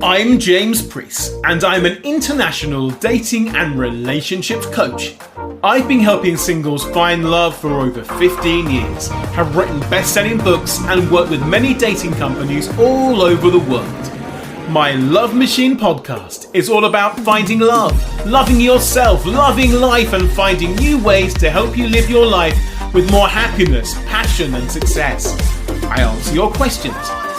I'm James Preece, and I'm an international dating and relationships coach. I've been helping singles find love for over 15 years, have written best-selling books, and worked with many dating companies all over the world. My Love Machine podcast is all about finding love, loving yourself, loving life, and finding new ways to help you live your life with more happiness, passion, and success. I answer your questions,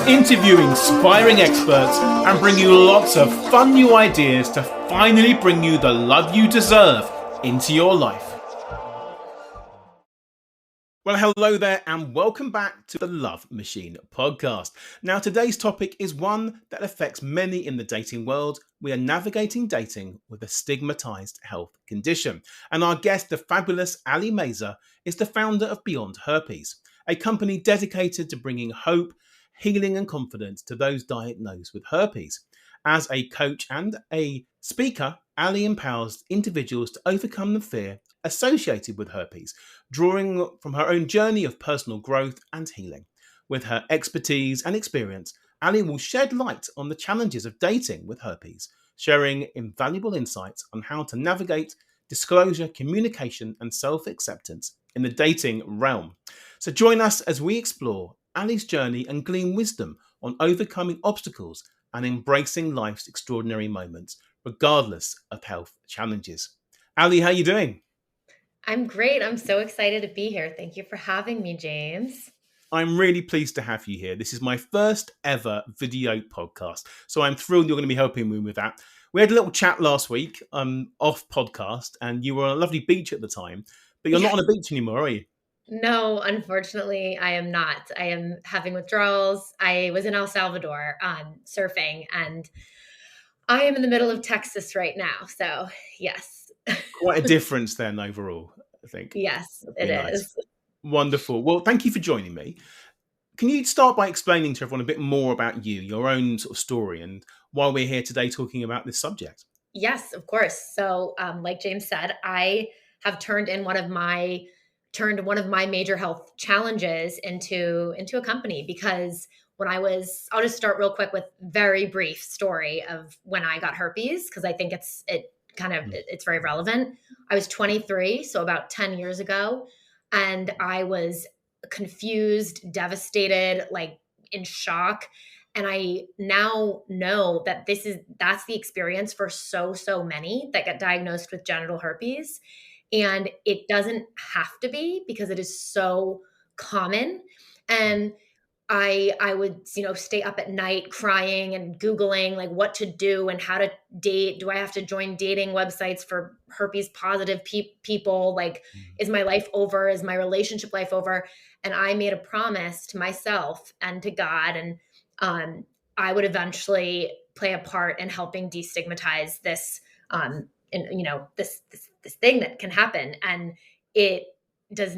interview inspiring experts, and bring you lots of fun new ideas to finally bring you the love you deserve into your life. Well, hello there, and welcome back to the Love Machine podcast. Now, today's topic is one that affects many in the dating world. We are navigating dating with a stigmatized health condition. And our guest, the fabulous Allie Mazur, is the founder of Beyond Herpes, a company dedicated to bringing hope, healing and confidence to those diagnosed with herpes. As a coach and a speaker, Allie empowers individuals to overcome the fear associated with herpes, drawing from her own journey of personal growth and healing. With her expertise and experience, Allie will shed light on the challenges of dating with herpes, sharing invaluable insights on how to navigate disclosure, communication, and self-acceptance in the dating realm. So join us as we explore Allie's journey and glean wisdom on overcoming obstacles and embracing life's extraordinary moments, regardless of health challenges. Allie, how are you doing? I'm great. I'm so excited to be here. Thank you for having me, James. I'm really pleased to have you here. This is my first ever video podcast, so I'm thrilled you're going to be helping me with that. We had a little chat last week off podcast, and you were on a lovely beach at the time, but you're not on a beach anymore, are you? No, unfortunately, I am not. I am having withdrawals. I was in El Salvador surfing, and I am in the middle of Texas right now. So, yes. Quite a difference then overall, I think. Yes, it is. Wonderful. Well, thank you for joining me. Can you start by explaining to everyone a bit more about you, your own sort of story, and why we're here today talking about this subject? Yes, of course. So, like James said, I have turned one of my major health challenges into a company, because I'll just start real quick with very brief story of when I got herpes, because I think it's very relevant. I was 23, so about 10 years ago, and I was confused, devastated, like in shock. And I now know that that's the experience for so many that get diagnosed with genital herpes. And it doesn't have to be, because it is so common. And I would, stay up at night crying and Googling like what to do and how to date. Do I have to join dating websites for herpes positive people? Like, is my life over? Is my relationship life over? And I made a promise to myself and to God, and I would eventually play a part in helping destigmatize this, this thing that can happen. And it 10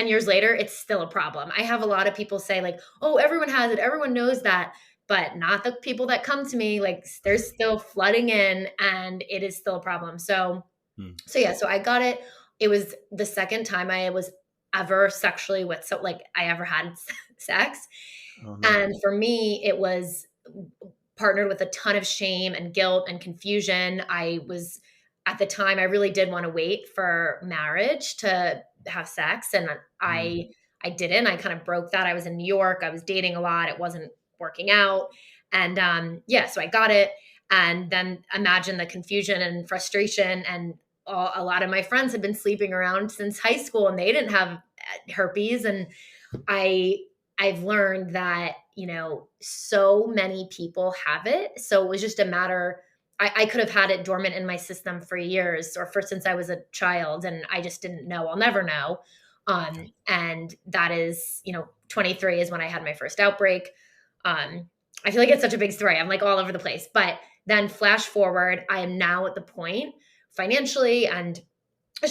years later, it's still a problem. I have a lot of people say like, oh, everyone has it, everyone knows that, but not the people that come to me. Like, they're still flooding in, and it is still a problem. So I got it. It was the second time I was ever sexually I ever had sex. Oh, no. And for me, it was partnered with a ton of shame and guilt and confusion. At the time, I really did want to wait for marriage to have sex, and I didn't. I kind of broke that. I was in New York. I was dating a lot. It wasn't working out. And so I got it. And then imagine the confusion and frustration. And a lot of my friends had been sleeping around since high school, and they didn't have herpes. And I've learned that, so many people have it. So it was just a matter. I could have had it dormant in my system for years, or since I was a child, and I just didn't know. I'll never know. And that is, 23 is when I had my first outbreak. I feel like it's such a big story. I'm like all over the place. But then flash forward, I am now at the point financially and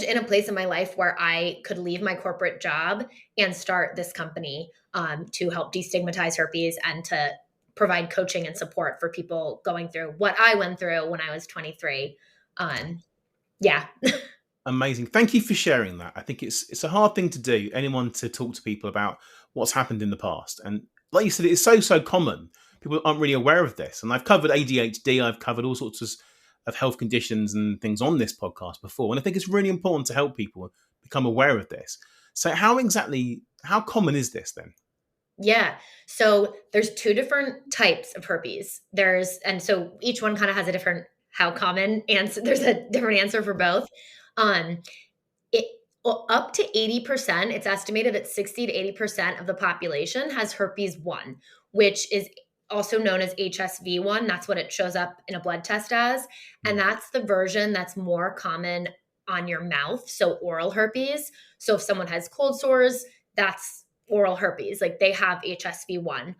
in a place in my life where I could leave my corporate job and start this company to help destigmatize herpes and to provide coaching and support for people going through what I went through when I was 23. Amazing. Thank you for sharing that. I think it's a hard thing to do, anyone to talk to people about what's happened in the past. And like you said, it's so common, people aren't really aware of this. And I've covered ADHD, I've covered all sorts of health conditions and things on this podcast before. And I think it's really important to help people become aware of this. So how common is this then? Yeah. So there's two different types of herpes. And so each one kind of has a different how common answer. There's a different answer for both. Um, it Up to 80%, it's estimated that 60 to 80% of the population has herpes 1, which is also known as HSV1. That's what it shows up in a blood test as. And that's the version that's more common on your mouth. So oral herpes. So if someone has cold sores, that's oral herpes. Like they have HSV1.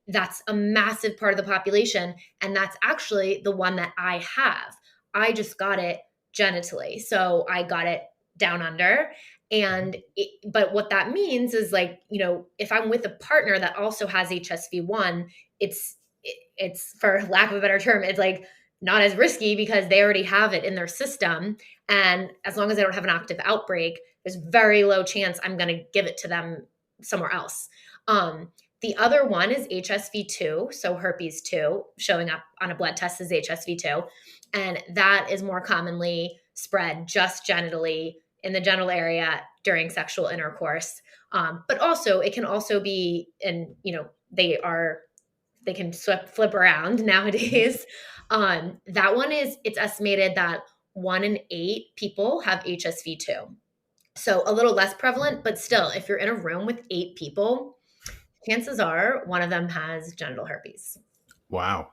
That's a massive part of the population. And that's actually the one that I have. I just got it genitally. So I got it down under. But what that means is like, if I'm with a partner that also has HSV1, it's for lack of a better term, it's like not as risky because they already have it in their system. And as long as they don't have an active outbreak, there's very low chance I'm going to give it to them somewhere else. The other one is HSV2, so herpes 2, showing up on a blood test as HSV2. And that is more commonly spread just genitally in the genital area during sexual intercourse. But also, it can also be, they can flip around nowadays. That one it's estimated that 1 in 8 people have HSV2. So a little less prevalent, but still, if you're in a room with 8 people, chances are one of them has genital herpes. Wow.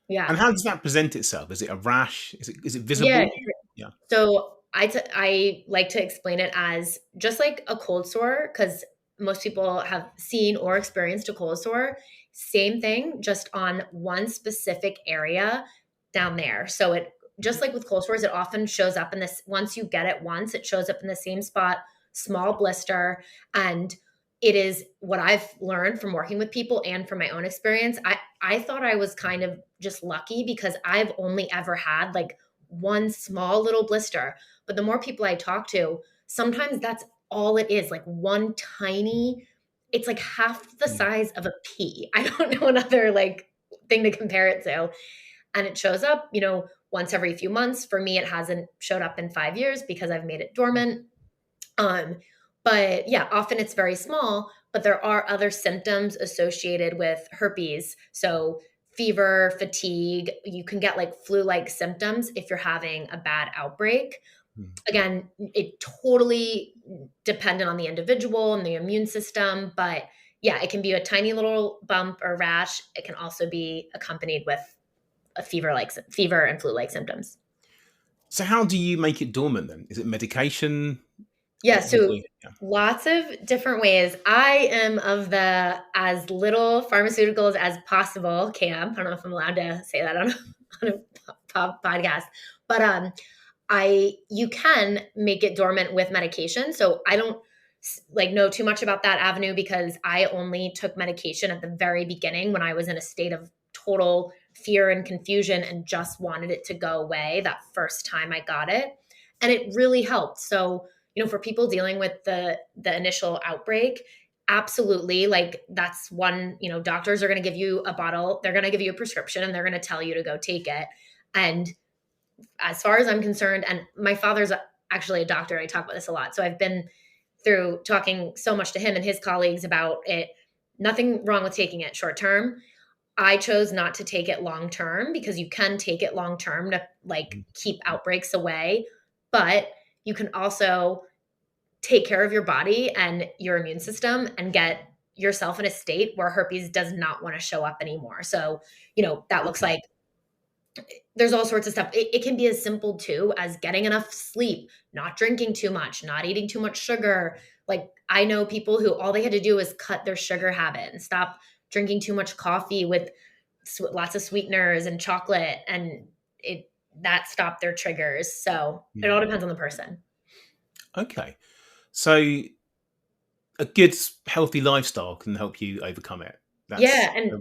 Yeah. And how does that present itself? Is it a rash? Is it Yeah. visible? Yeah. So I like to explain it as just like a cold sore, because most people have seen or experienced a cold sore. Same thing, just on one specific area down there. So it just like with cold sores, it often shows up in this. Once you get it once, it shows up in the same spot, small blister, and it is what I've learned from working with people and from my own experience. I thought I was kind of just lucky because I've only ever had like one small little blister. But the more people I talk to, sometimes that's all it is, like one tiny, it's like half the size of a pea. I don't know another like thing to compare it to. And it shows up, once every few months. For me, it hasn't showed up in 5 years because I've made it dormant. But yeah, often it's very small, but there are other symptoms associated with herpes. So fever, fatigue, you can get like flu-like symptoms if you're having a bad outbreak. Again, it totally dependent on the individual and the immune system, but yeah, it can be a tiny little bump or rash. It can also be accompanied with a fever and flu-like symptoms. So how do you make it dormant then? Is it medication? Yeah, so lots of different ways. I am of the as little pharmaceuticals as possible camp. I don't know if I'm allowed to say that on a podcast, but you can make it dormant with medication. So I don't know too much about that avenue because I only took medication at the very beginning when I was in a state of total fear and confusion and just wanted it to go away that first time I got it. And it really helped. So, for people dealing with the initial outbreak, absolutely. Like that's one, doctors are going to give you a bottle, they're going to give you a prescription and they're going to tell you to go take it. And as far as I'm concerned, and my father's actually a doctor, I talk about this a lot. So I've been through talking so much to him and his colleagues about it. Nothing wrong with taking it short term. I chose not to take it long term because you can take it long term to keep outbreaks away, but you can also take care of your body and your immune system and get yourself in a state where herpes does not want to show up anymore. So, that looks like there's all sorts of stuff. It can be as simple too as getting enough sleep, not drinking too much, not eating too much sugar. Like I know people who all they had to do was cut their sugar habit and stop drinking too much coffee with lots of sweeteners and chocolate, and that stopped their triggers. So it all depends on the person. Okay. So a good healthy lifestyle can help you overcome it. Yeah. And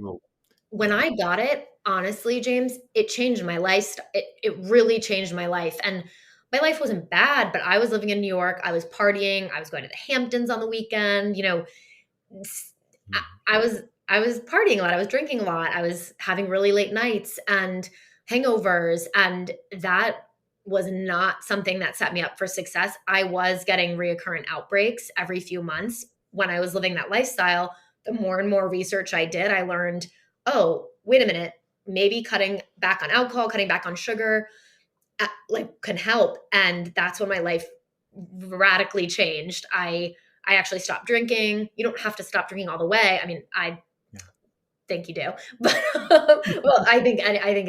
when I got it, honestly, James, it changed my life. It really changed my life. And my life wasn't bad, but I was living in New York. I was partying. I was going to the Hamptons on the weekend. I was I was partying a lot. I was drinking a lot. I was having really late nights and hangovers. And that was not something that set me up for success. I was getting reoccurrent outbreaks every few months. When I was living that lifestyle, the more and more research I did, I learned, oh, wait a minute, maybe cutting back on alcohol, cutting back on sugar, like can help. And that's when my life radically changed. I actually stopped drinking. You don't have to stop drinking all the way. I mean, I Yeah. think you do, but well, I think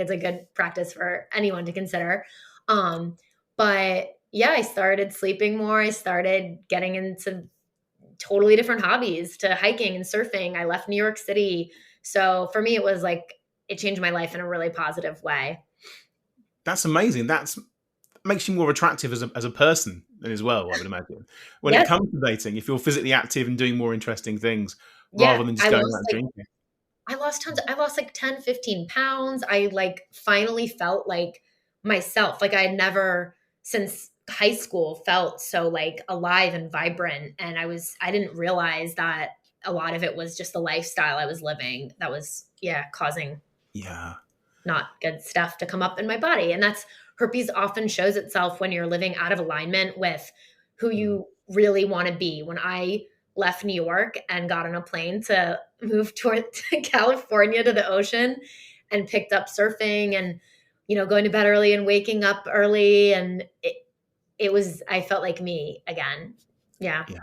it's a good practice for anyone to consider. Um, but yeah, I started sleeping more. I started getting into totally different hobbies to hiking and surfing. I left New York City. So for me, it was like it changed my life in a really positive way. That's amazing. That's makes you more attractive as a person as well, I would imagine. When it Yes, comes to dating, if you're physically active and doing more interesting things yeah. rather than just going out drinking. I lost tons. I lost like 10, 15 pounds. I like finally felt like myself. Like I had never since high school felt so like alive and vibrant. And I didn't realize that a lot of it was just the lifestyle I was living that was, yeah, causing Yeah. not good stuff to come up in my body. And that's herpes often shows itself when you're living out of alignment with who Mm. you really want to be. When I left New York and got on a plane to move toward to California to the ocean and picked up surfing and going to bed early and waking up early and it was I felt like me again. Yeah. Yeah.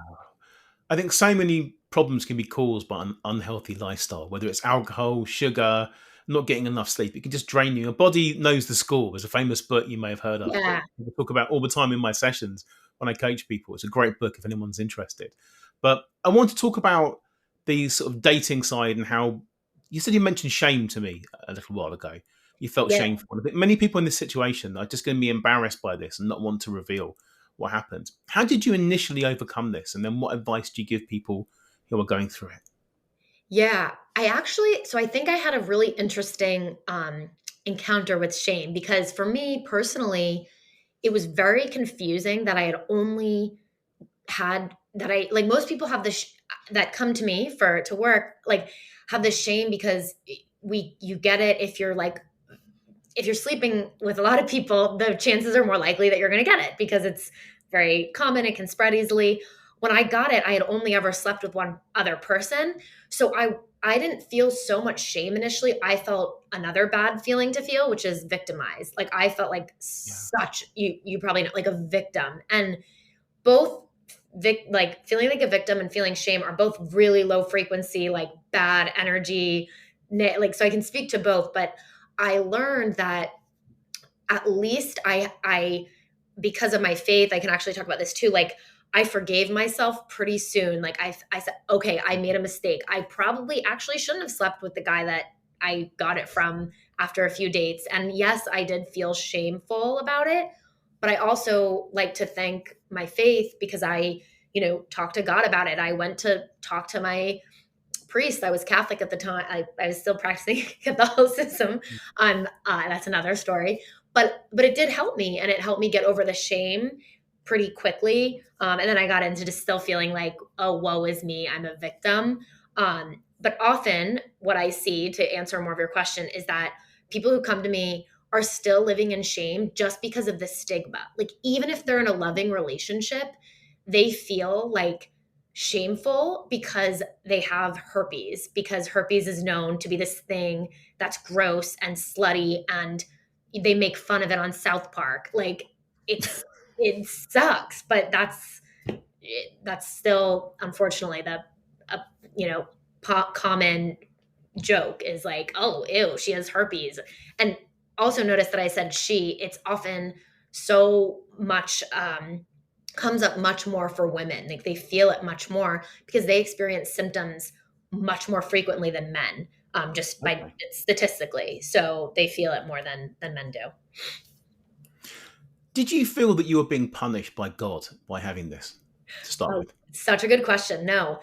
I think so many problems can be caused by an unhealthy lifestyle, whether it's alcohol, sugar, not getting enough sleep. It can just drain you. Your body knows the score. There's a famous book you may have heard of that Yeah. I talk about all the time in my sessions when I coach people. It's a great book if anyone's interested. But I want to talk about the sort of dating side and how you said you mentioned shame to me a little while ago. You felt Yeah. shameful. I think many people in this situation are just going to be embarrassed by this and not want to reveal what happened. How did you initially overcome this? And then what advice do you give people who are going through it? Yeah, I think I had a really interesting encounter with shame because for me personally, it was very confusing that I had only had that I like most people have this that come to me for to work like have this shame because you get it if you're sleeping with a lot of people, the chances are more likely that you're going to get it because it's very common. It can spread easily. When I got it, I had only ever slept with one other person. So I didn't feel so much shame initially. I felt another bad feeling to feel, which is victimized. Like I felt like Yeah. such you probably know like a victim. And both like feeling like a victim and feeling shame are both really low frequency, like bad energy. Like so I can speak to both, but I learned that at least I because of my faith, I can actually talk about this too. Like I forgave myself pretty soon. Like I said, okay, I made a mistake. I probably actually shouldn't have slept with the guy that I got it from after a few dates. And yes, I did feel shameful about it, but I also like to thank my faith because talked to God about it. I went to talk to my priest. I was Catholic at the time. I was still practicing Catholicism. That's another story. But it did help me, and it helped me get over the shame pretty quickly. And then I got into just still feeling like, oh, woe is me, I'm a victim. But often, what I see to answer more of your question is that people who come to me are still living in shame just because of the stigma. Like even if they're in a loving relationship, they feel like shameful because they have herpes because herpes is known to be this thing that's gross and slutty and they make fun of it on South Park. Like it sucks, but that's still unfortunately the uh, you know common joke is like, oh, ew, she has herpes. And also notice that I said she, it's often so much comes up much more for women. Like they feel it much more because they experience symptoms much more frequently than men, just by Okay. statistically. So they feel it more than men do. Did you feel that you were being punished by God by having this to start Oh, with? such a good question. No,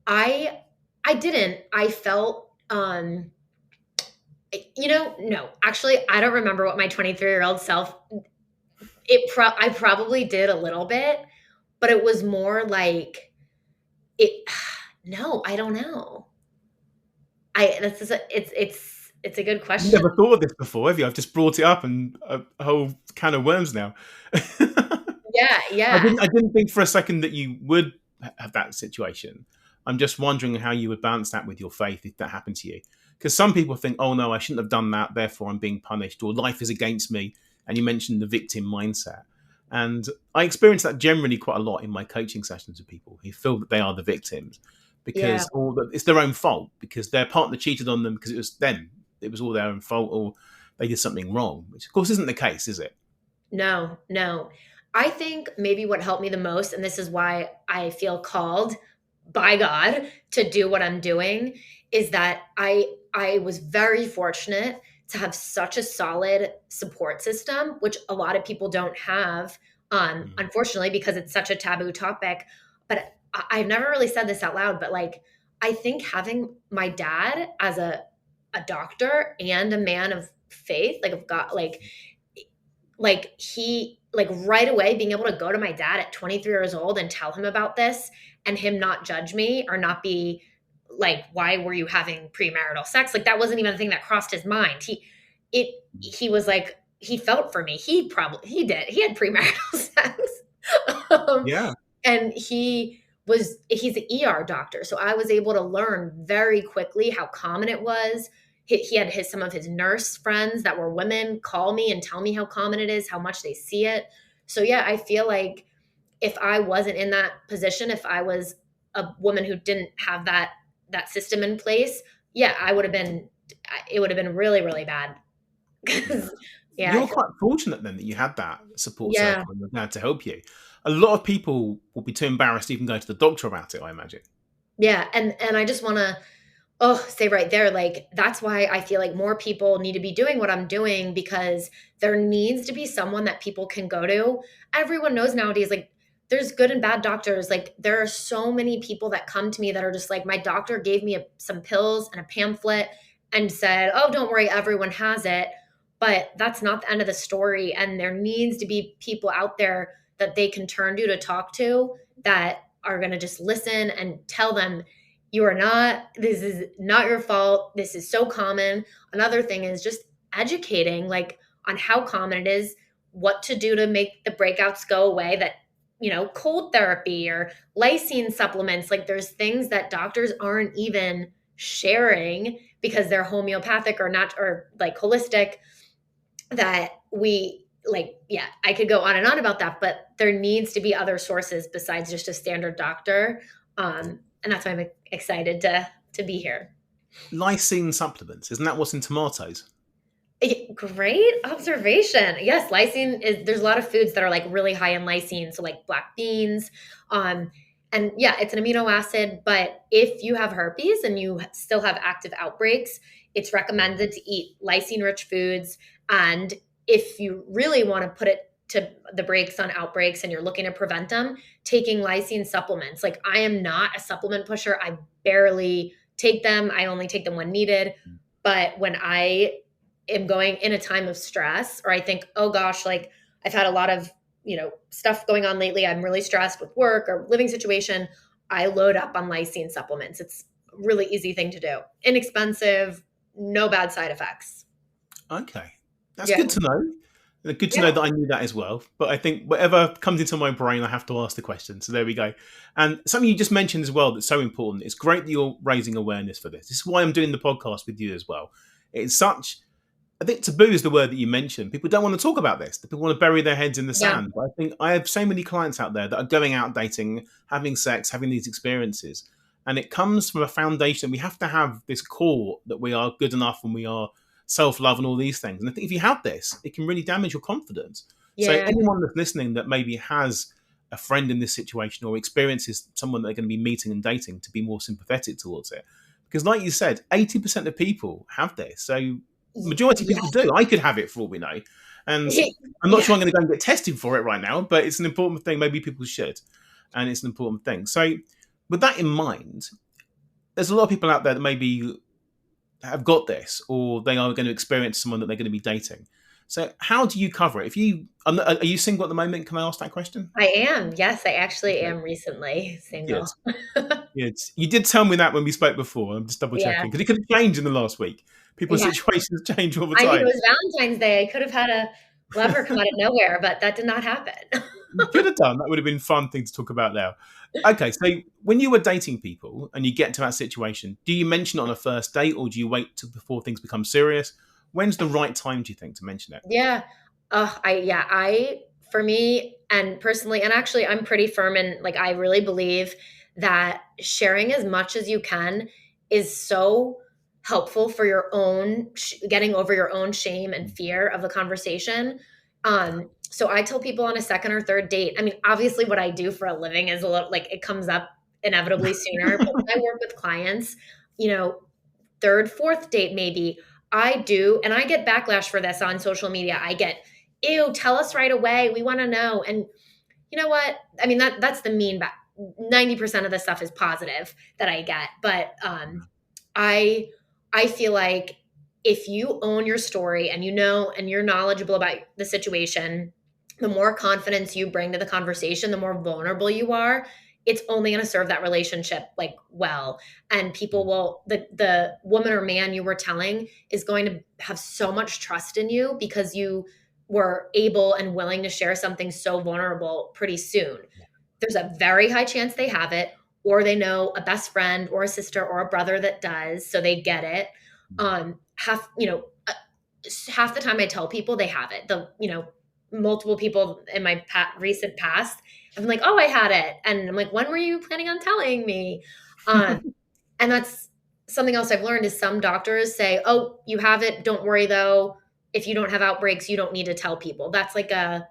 I I didn't. I felt no. Actually, I don't remember what my 23-year-old self I probably did a little bit, but it was more like it no, I don't know. it's a good You've question. never thought of this before, have you? I've just brought it up and a whole can of worms now. Yeah, I yeah. didn't think for a second that you would have that situation. I'm just wondering how you would balance that with your faith if that happened to you. Because some people think, oh no, I shouldn't have done that, therefore I'm being punished, or life is against me. And you mentioned the victim mindset. And I experience that generally quite a lot in my coaching sessions with people who feel that they are the victims Yeah. because, or that it's their own fault because their partner cheated on them because it was them. It was all their own fault, or they did something wrong, which of course isn't the case, is it? No, no. I think maybe what helped me the most, and this is why I feel called by God to do what I'm doing, is that I was very fortunate to have such a solid support system, which a lot of people don't have, Mm. unfortunately, because it's such a taboo topic. But I've never really said this out loud, but like I think having my dad as a doctor and a man of faith, like of God, like he like right away being able to go to my dad at 23 years old and tell him about this and him not judge me or not be like, why were you having premarital sex? Like that wasn't even a thing that crossed his mind. He was like, he felt for me. He had premarital sex. um, Yeah. and he's an ER doctor. So I was able to learn very quickly how common it was. He had some of his nurse friends that were women call me and tell me how common it is, how much they see it. So yeah, I feel like if I wasn't in that position, if I was a woman who didn't have that system in place, yeah, it would have been really, really bad. Yeah. 'Cause, yeah, I You're feel quite fortunate then that you had that support yeah. circle and your dad to help you. A lot of people will be too embarrassed to even go to the doctor about it, I imagine. Yeah, and I just wanna say right there, like, that's why I feel like more people need to be doing what I'm doing because there needs to be someone that people can go to. Everyone knows nowadays, like, there's good and bad doctors. Like, there are so many people that come to me that are just like, my doctor gave me some pills and a pamphlet and said, oh, don't worry, everyone has it. But that's not the end of the story. And there needs to be people out there that they can turn to talk to that are going to just listen and tell them this is not your fault. This is so common. Another thing is just educating like on how common it is, what to do to make the breakouts go away, that cold therapy or lysine supplements, like there's things that doctors aren't even sharing because they're homeopathic or not, or like holistic, that we like, yeah, I could go on and on about that, but there needs to be other sources besides just a standard doctor. And that's why I'm excited to be here. Lysine supplements, isn't that what's in tomatoes? Great observation. Yes, lysine is, there's a lot of foods that are like really high in lysine, so like black beans. And yeah, it's an amino acid, but if you have herpes and you still have active outbreaks, it's recommended to eat lysine rich foods. And if you really want to put it to the brakes on outbreaks and you're looking to prevent them, taking lysine supplements. Like I am not a supplement pusher. I barely take them. I only take them when needed. But when I am going in a time of stress, or I think, oh gosh, like I've had a lot of, stuff going on lately. I'm really stressed with work or living situation. I load up on lysine supplements. It's a really easy thing to do. Inexpensive, no bad side effects. Okay. That's Yeah. good to know. Good to know Yeah. that I knew that as well. But I think whatever comes into my brain, I have to ask the question. So there we go. And something you just mentioned as well that's so important. It's great that you're raising awareness for this. This is why I'm doing the podcast with you as well. It's such, I think taboo is the word that you mentioned. People don't want to talk about this. People want to bury their heads in the Yeah. sand. But I think I have so many clients out there that are going out dating, having sex, having these experiences. And it comes from a foundation. We have to have this core that we are good enough and we are self-love and all these things. And I think if you have this, it can really damage your confidence. So Yeah. anyone that's listening that maybe has a friend in this situation or experiences someone they're going to be meeting and dating, to be more sympathetic towards it. Because like you said, 80% of people have this. So majority of people Yes. do. I could have it for all we know. And I'm not sure Yeah. I'm going to go and get tested for it right now, but it's an important thing. Maybe people should. And it's an important thing. So with that in mind, there's a lot of people out there that maybe have got this or they are going to experience someone that they're going to be dating. So how do you cover it? Are you single at the moment? Can I ask that question? I am. Yes, I actually Okay, am recently good. single. Good. You did tell me that when we spoke before. I'm just double Yeah. checking because it could have changed in the last week. People's Yeah. situations change all the I mean, it time. was Valentine's Day. I could have had a lover come out of nowhere, but that did not happen. You could have done. That would have been a fun thing to talk about now. Okay, so when you were dating people and you get to that situation, do you mention it on a first date or do you wait till before things become serious? When's the right time, do you think, to mention it? Yeah. I for me and personally, and actually I'm pretty firm in like I really believe that sharing as much as you can is so helpful for your own getting over your own shame and fear of the conversation. So I tell people on a second or third date, I mean, obviously what I do for a living is a little like it comes up inevitably sooner, but when I work with clients, you know, third, fourth date, maybe I do. And I get backlash for this on social media. I get, ew, tell us right away. We want to know. And you know what? I mean, that's the mean back. 90% of the stuff is positive that I get. But I I feel like if you own your story and you know and you're knowledgeable about the situation, the more confidence you bring to the conversation, the more vulnerable you are, it's only going to serve that relationship like well. And people will the woman or man you were telling is going to have so much trust in you because you were able and willing to share something so vulnerable pretty soon. There's a very high chance they have it, or they know a best friend or a sister or a brother that does, so they get it. Half, half the time I tell people they have it. Multiple people in my recent past, I'm like, oh, I had it, and I'm like, when were you planning on telling me? Um, and that's something else I've learned is some doctors say, oh, you have it. Don't worry though. If you don't have outbreaks, you don't need to tell people. That's like a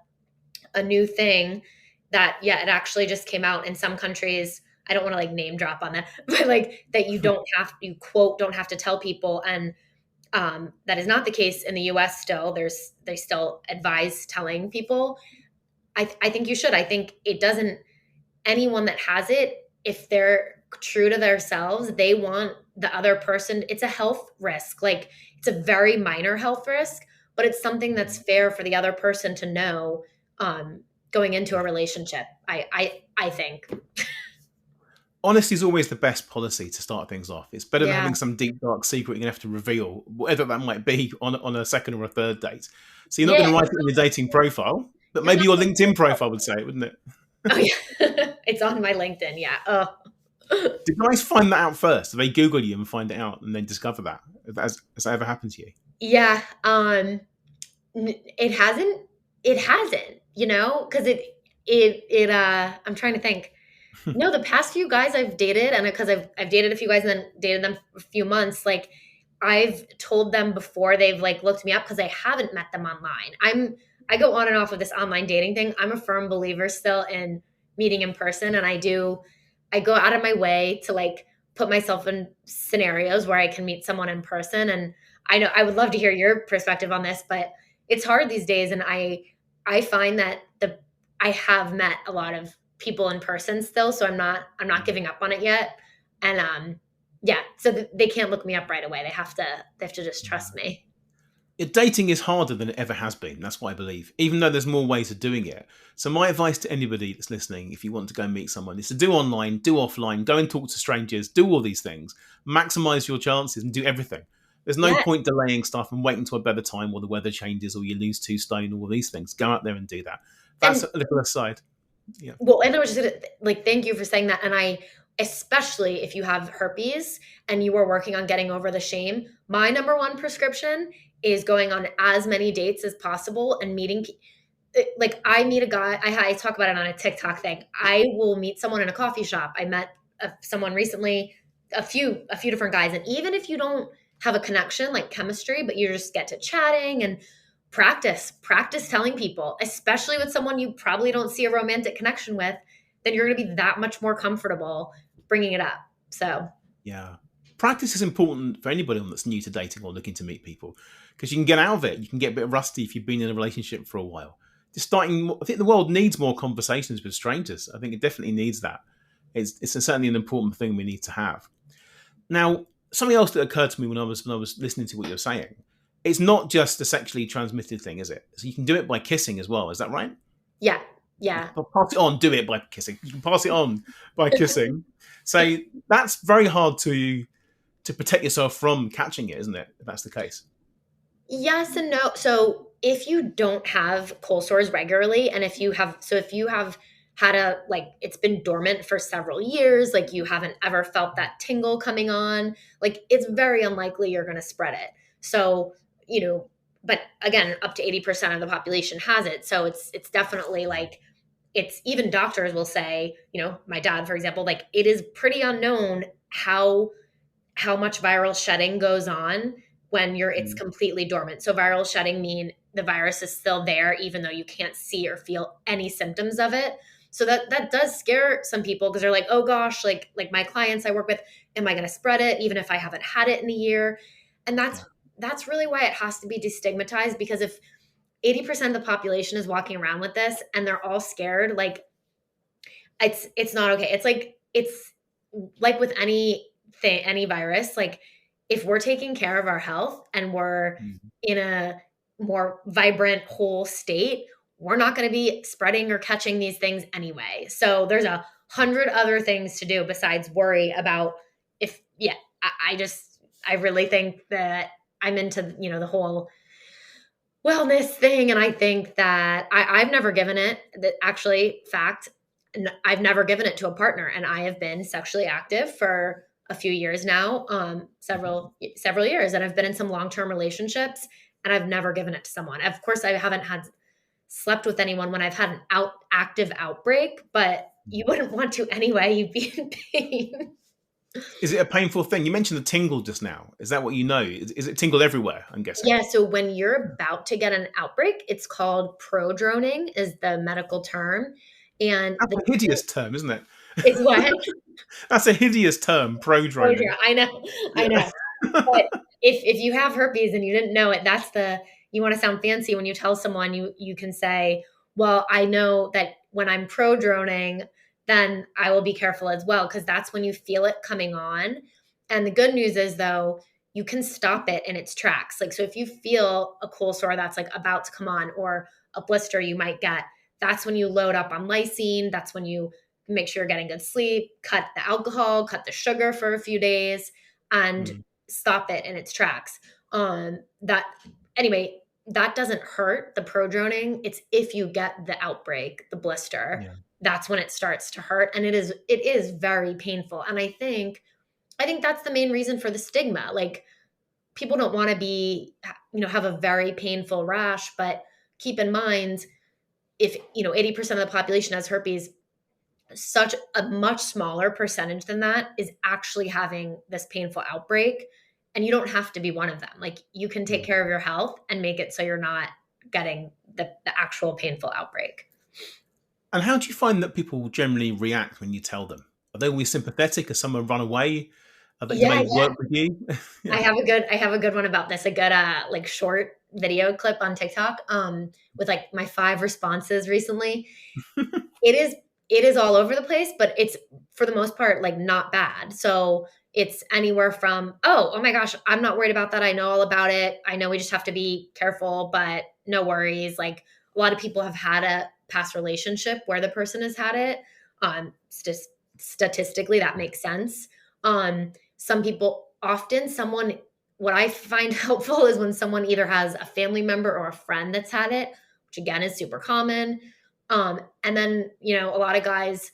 new thing that yeah it actually just came out in some countries. I don't want to like name drop on that, but like that you quote don't have to tell people. And that is not the case in the US still. They still advise telling people. I think you should. I think it doesn't, anyone that has it, if they're true to themselves, they want the other person, it's a health risk. Like it's a very minor health risk, but it's something that's fair for the other person to know um, going into a relationship. I think. Honesty is always the best policy to start things off. It's better than Yeah. having some deep, dark secret you're going to have to reveal, whatever that might be, on a second or a third date. So you're not Yeah. going to write it in your dating profile, but It's maybe not. your LinkedIn profile would say it, wouldn't it? Oh yeah. It's on my LinkedIn. Yeah. Oh. Did guys find that out first? Do they Google you and find it out and then discover that? Has that ever happened to you? Yeah. It hasn't. It hasn't. Because I'm trying to think. No, the past few guys I've dated, and because I've dated a few guys and then dated them for a few months, like I've told them before they've like looked me up because I haven't met them online. I go on and off of this online dating thing. I'm a firm believer still in meeting in person, and I go out of my way to like put myself in scenarios where I can meet someone in person. And I know I would love to hear your perspective on this, but it's hard these days, and I find that I have met a lot of people in person still, so I'm not giving up on it yet. And yeah, so they can't look me up right away. They have to just trust me. Dating is harder than it ever has been. That's what I believe, even though there's more ways of doing it. So my advice to anybody that's listening, if you want to go and meet someone, is to do online, do offline, go and talk to strangers, do all these things, maximize your chances and do everything. There's no Yeah. point delaying stuff and waiting to a better time or the weather changes or you lose 2 stone or all these things. Go out there and do that. That's And a little aside. Yeah. well, and I was just gonna like thank you for saying that. And I, especially if you have herpes and you are working on getting over the shame, my number one prescription is going on as many dates as possible and meeting. Like I meet a guy, I talk about it on a TikTok thing. I will meet someone in a coffee shop. I met someone recently, a few different guys, and even if you don't have a connection like chemistry, but you just get to chatting and practice telling people, especially with someone you probably don't see a romantic connection with, then you're going to be that much more comfortable bringing it up. So, Yeah. Practice is important for anybody that's new to dating or looking to meet people because you can get out of it. You can get a bit rusty if you've been in a relationship for a while. I think the world needs more conversations with strangers. I think it definitely needs that. It's certainly an important thing we need to have. Now, something else that occurred to me when I was listening to what you're saying it's not just a sexually transmitted thing, is it? So you can do it by kissing as well. Is that right? Yeah. You Yeah. can pass it on. Do it by kissing. You can pass it on by kissing. So that's very hard to protect yourself from catching it, isn't it? If that's the case. Yes and no. So if you don't have cold sores regularly, and if you have had it's been dormant for several years, like you haven't ever felt that tingle coming on, like it's very unlikely you're going to spread it. So, but again, up to 80% of the population has it. So it's definitely like, it's even doctors will say, my dad, for example, like it is pretty unknown how much viral shedding goes on when it's Mm. completely dormant. So viral shedding mean the virus is still there even though you can't see or feel any symptoms of it. So that does scare some people because they're like, "Oh gosh, like my clients I work with, am I going to spread it even if I haven't had it in a year?" And Yeah. that's really why it has to be destigmatized, because if 80% of the population is walking around with this and they're all scared, like it's not okay. It's like with any virus, like if we're taking care of our health and we're Mm. in a more vibrant whole state, we're not going to be spreading or catching these things anyway. So there's 100 other things to do besides worry about if yeah, I really think that I'm into, the whole wellness thing. And I think that I've never given it that actually fact. I've never given it to a partner, and I have been sexually active for a few years now, several years, and I've been in some long-term relationships, and I've never given it to someone. Of course, I haven't had slept with anyone when I've had an active outbreak, but you wouldn't want to anyway. You'd be in pain. Is it a painful thing? You mentioned the tingle just now. Is that what you know? Is it tingle everywhere? I'm guessing. Yeah, so when you're about to get an outbreak, it's called prodroning is the medical term. And That's a hideous term, isn't it? it's what? That's a hideous term, Prodrone. prodroning. I Yeah. know. But if you have herpes and you didn't know it, you want to sound fancy when you tell someone, you can say, well, I know that when I'm prodroning, then I will be careful as well, because that's when you feel it coming on. And the good news is though, you can stop it in its tracks. Like, so if you feel a cold sore that's like about to come on, or a blister you might get, that's when you load up on lysine. That's when you make sure you're getting good sleep, cut the alcohol, cut the sugar for a few days, and Mm. stop it in its tracks. That anyway, that doesn't hurt the prodroning. It's if you get the outbreak, the blister, Yeah. that's when it starts to hurt, and it is very painful. And I think that's the main reason for the stigma. Like people don't want to have a very painful rash, but keep in mind if 80% of the population has herpes, such a much smaller percentage than that is actually having this painful outbreak, and you don't have to be one of them. Like you can take Mm. care of your health and make it so you're not getting the actual painful outbreak. And how do you find that people generally react when you tell them? Are they always sympathetic? Are some run away? Do Yeah, they yeah. work with you? I Yeah. have a good one about this. A good like short video clip on TikTok with like my 5 responses recently. It is it is all over the place, but it's for the most part like not bad. So it's anywhere from, oh my gosh, I'm not worried about that. I know all about it. I know we just have to be careful, but no worries. Like a lot of people have had a past relationship where the person has had it. Just statistically, that makes sense. Some people often someone what I find helpful is when someone either has a family member or a friend that's had it, which again is super common. And then, a lot of guys,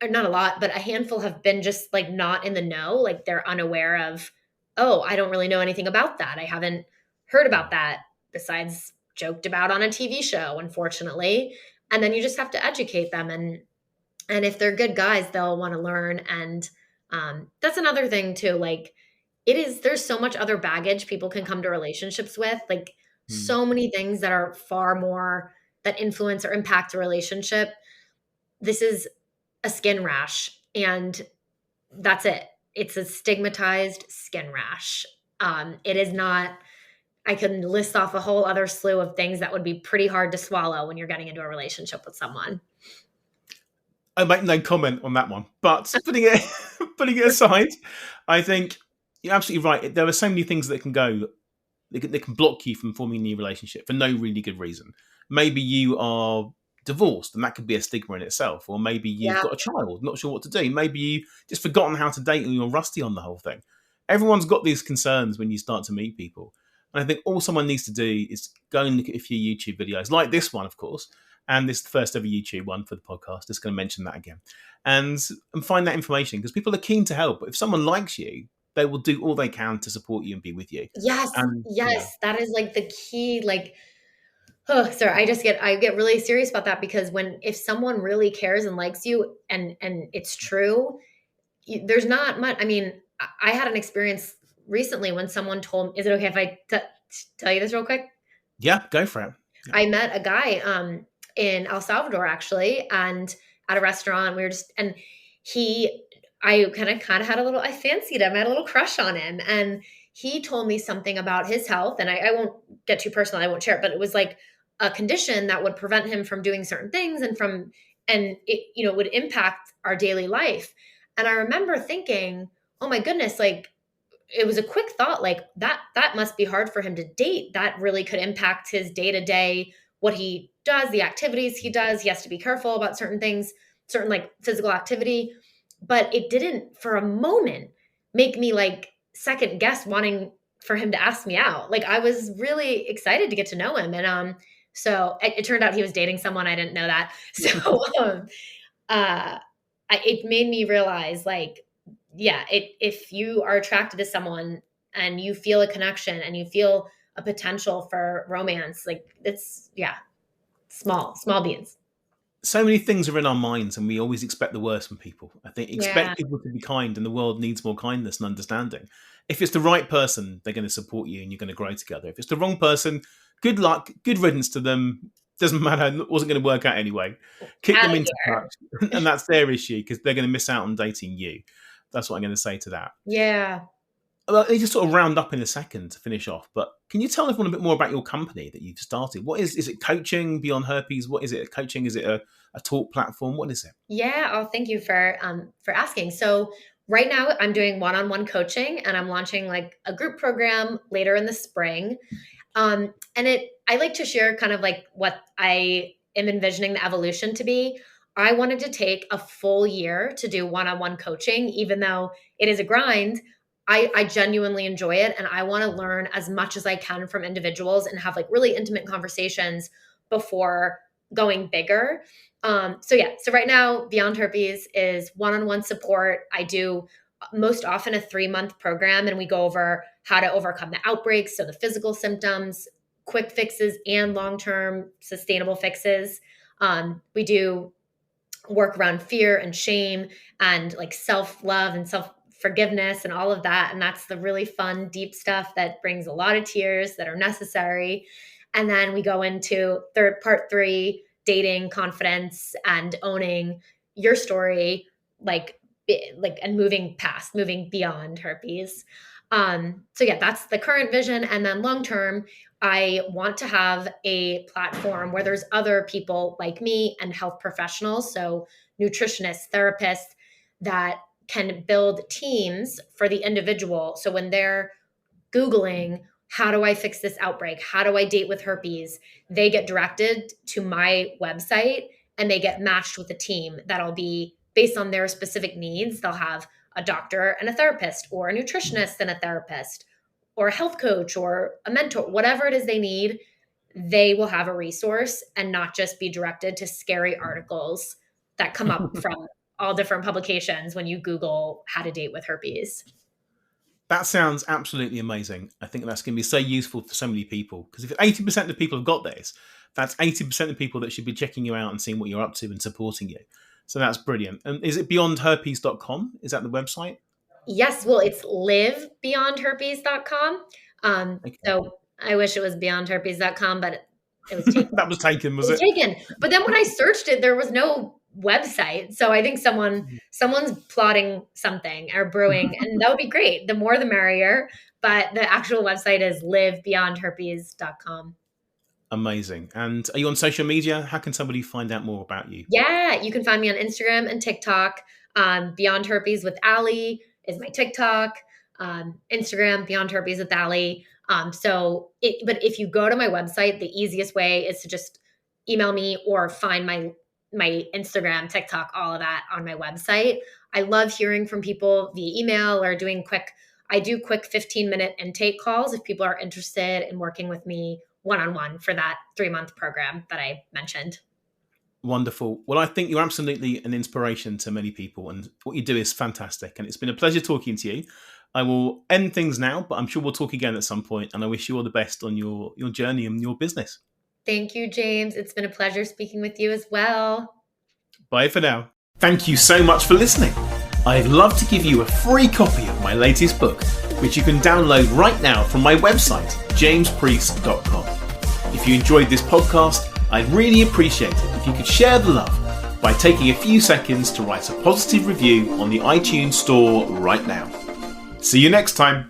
or not a lot, but a handful have been just like not in the know. Like they're unaware of, oh, I don't really know anything about that. I haven't heard about that besides joked about on a TV show, unfortunately. And then you just have to educate them. And if they're good guys, they'll want to learn. And that's another thing too. Like there's so much other baggage people can come to relationships with. Like Mm. so many things that are far more that influence or impact a relationship. This is a skin rash, and that's it. It's a stigmatized skin rash. It is not, I can list off a whole other slew of things that would be pretty hard to swallow when you're getting into a relationship with someone. I make no comment on that one. But putting it putting it aside, I think you're absolutely right. There are so many things that can go They can block you from forming a new relationship for no really good reason. Maybe you are divorced, and that could be a stigma in itself. Or maybe you've Yeah. got a child, not sure what to do. Maybe you just forgotten how to date and you're rusty on the whole thing. Everyone's got these concerns when you start to meet people. And I think all someone needs to do is go and look at a few YouTube videos, like this one, of course. And this is the first ever YouTube one for the podcast. Just going to mention that again. And find that information, because people are keen to help. But if someone likes you, they will do all they can to support you and be with you. Yes, And yes, that is like the key. Like, oh, sorry, I get really serious about that, because if someone really cares and likes you, and it's true, there's not much. I mean, I had an experience recently when someone told me, is it okay if I tell you this real quick? yeah, go for it. Yeah. I met a guy in El Salvador, actually, and at a restaurant. We were just, and I kind of had I fancied him. I had a little crush on him. And he told me something about his health. And I won't get too personal. I won't share it, but it was like a condition that would prevent him from doing certain things, and it, would impact our daily life. And I remember thinking, oh my goodness, like, it was a quick thought, like that must be hard for him to date. That really could impact his day to day, what he does, the activities he does. He has to be careful about certain things, certain like physical activity. But it didn't for a moment make me like second guess wanting for him to ask me out. Like, I was really excited to get to know him. And so it turned out he was dating someone. I didn't know that. So it made me realize, like, yeah, if you are attracted to someone and you feel a connection and you feel a potential for romance, like, it's, yeah, small beans. So many things are in our minds, and we always expect the worst from people. I think Yeah. expect people to be kind, and the world needs more kindness and understanding. If it's the right person, they're going to support you and you're going to grow together. If it's the wrong person, good luck, good riddance to them. Doesn't matter, it wasn't going to work out anyway. Kick Out them of into here. touch, and that's their issue, because they're going to miss out on dating you. That's what I'm going to say to that. Yeah. Well, they just sort of round up in a second to finish off, but can you tell everyone a bit more about your company that you've started? What is it coaching Beyond Herpes? What is it? Coaching? Is it a talk platform? What is it? Yeah. Oh, thank you for asking. So right now I'm doing one-on-one coaching, and I'm launching like a group program later in the spring. And I like to share kind of like what I am envisioning the evolution to be. I wanted to take a full year to do one-on-one coaching, even though it is a grind. I genuinely enjoy it, and I want to learn as much as I can from individuals and have like really intimate conversations before going bigger. So right now, Beyond Herpes is one-on-one support. I do most often a 3-month program, and we go over how to overcome the outbreaks, so the physical symptoms, quick fixes, and long-term sustainable fixes. We do work around fear and shame and like self-love and self-forgiveness and all of that. And that's the really fun, deep stuff that brings a lot of tears that are necessary. And then we go into part 3, dating, confidence, and owning your story, and moving beyond herpes. So yeah, that's the current vision. And then long term, I want to have a platform where there's other people like me and health professionals, so nutritionists, therapists, that can build teams for the individual. So when they're Googling, how do I fix this outbreak? How do I date with herpes? They get directed to my website, and they get matched with a team that'll be based on their specific needs. They'll have a doctor and a therapist, or a nutritionist and a therapist, or a health coach, or a mentor, whatever it is they need. They will have a resource and not just be directed to scary articles that come up from all different publications when you Google how to date with herpes. That sounds absolutely amazing. I think that's going to be so useful for so many people, because if 80% of people have got this, that's 80% of people that should be checking you out and seeing what you're up to and supporting you. So that's brilliant. And is it beyondherpes.com? Is that the website? Yes. Well, it's livebeyondherpes.com. Okay. So I wish it was beyondherpes.com, but it was taken. That was taken, was It was it? taken. But then when I searched it, there was no website. So I think someone's plotting something or brewing, and that would be great. The more the merrier. But the actual website is livebeyondherpes.com. Amazing. And are you on social media? How can somebody find out more about you? Yeah, you can find me on Instagram and TikTok. Beyond Herpes with Allie is my TikTok. Instagram, Beyond Herpes with Allie. But if you go to my website, the easiest way is to just email me or find my Instagram, TikTok, all of that on my website. I love hearing from people via email or I do quick 15-minute intake calls if people are interested in working with me one-on-one for that 3-month program that I mentioned. Wonderful. Well, I think you're absolutely an inspiration to many people, and what you do is fantastic. And it's been a pleasure talking to you. I will end things now, but I'm sure we'll talk again at some point, and I wish you all the best on your journey and your business. Thank you, James. It's been a pleasure speaking with you as well. Bye for now. Thank you so much for listening. I'd love to give you a free copy of my latest book, which you can download right now from my website, jamespreece.com. If you enjoyed this podcast, I'd really appreciate it if you could share the love by taking a few seconds to write a positive review on the iTunes store right now. See you next time.